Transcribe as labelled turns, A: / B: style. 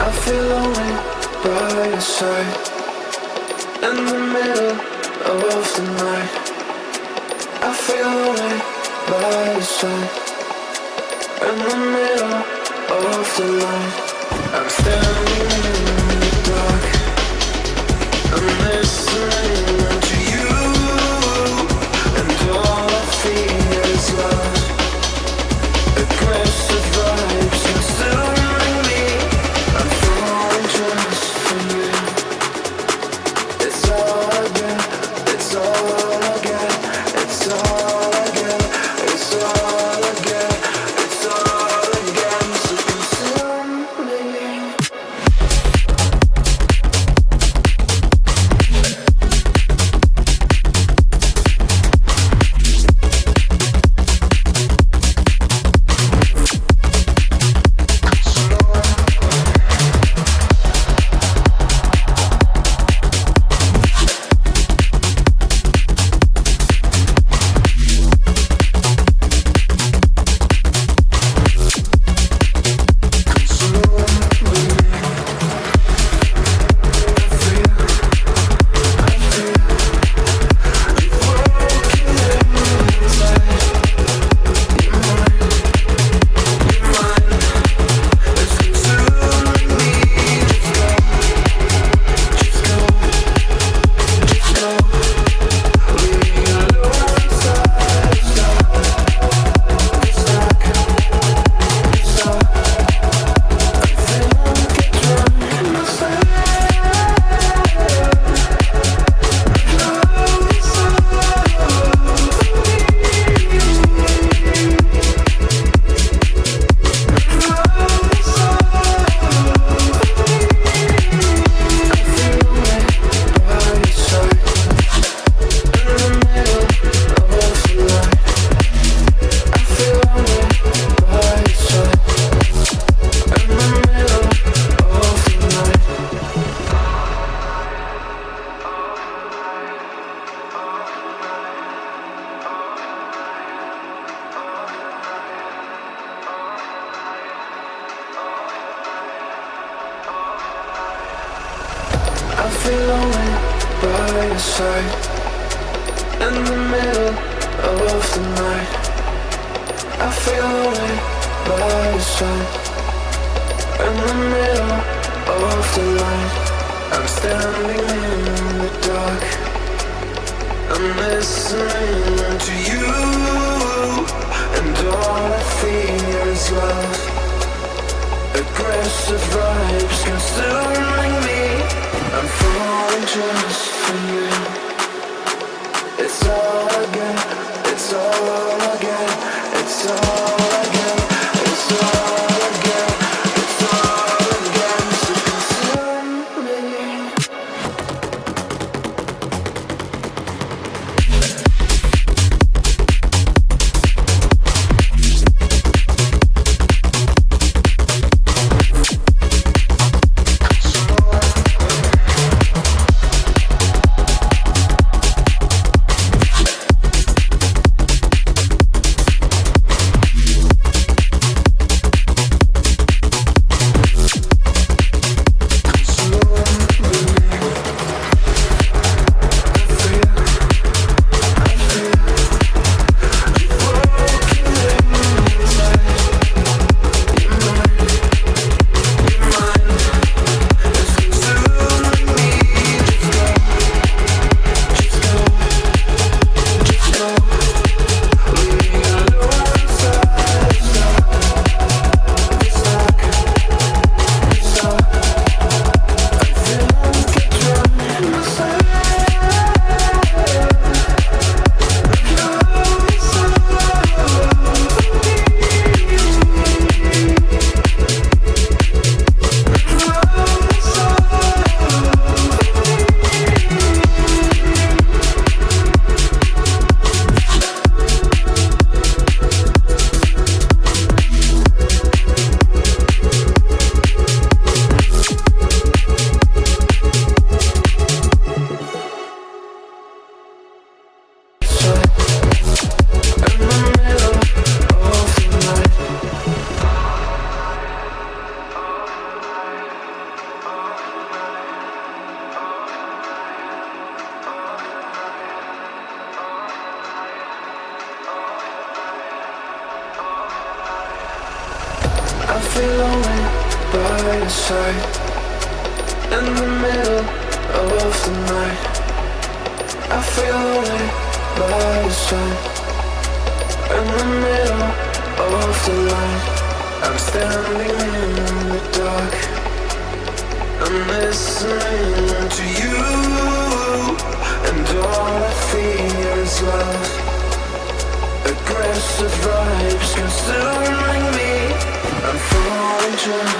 A: I feel lonely by your side. In the middle of the night, I feel lonely by your side. In the middle of the night, I'm standing in the dark. I'm listening to you, and all I feel is love. Aggressive vibes consuming me. I'm falling just for you. It's all I get, it's all I get, it's all I get, it's all I get, it's all I get. So consume me. I feel lonely by your side. In the middle of the night, I feel lonely by your side. In the middle of the night, I'm standing in the dark. I'm listening to you, and all I feel is love. Aggressive vibes consuming me. I'm falling just for you. It's all I get, it's all I get, it's all I get, it's all I get, it's all I get. So consume me. I feel lonely by your side. In the middle of the night, I feel lonely by your side. In the middle of the light, I'm standing in the dark. I'm listening to you, and all I feel is love. Aggressive vibes consuming me. I'm falling dry.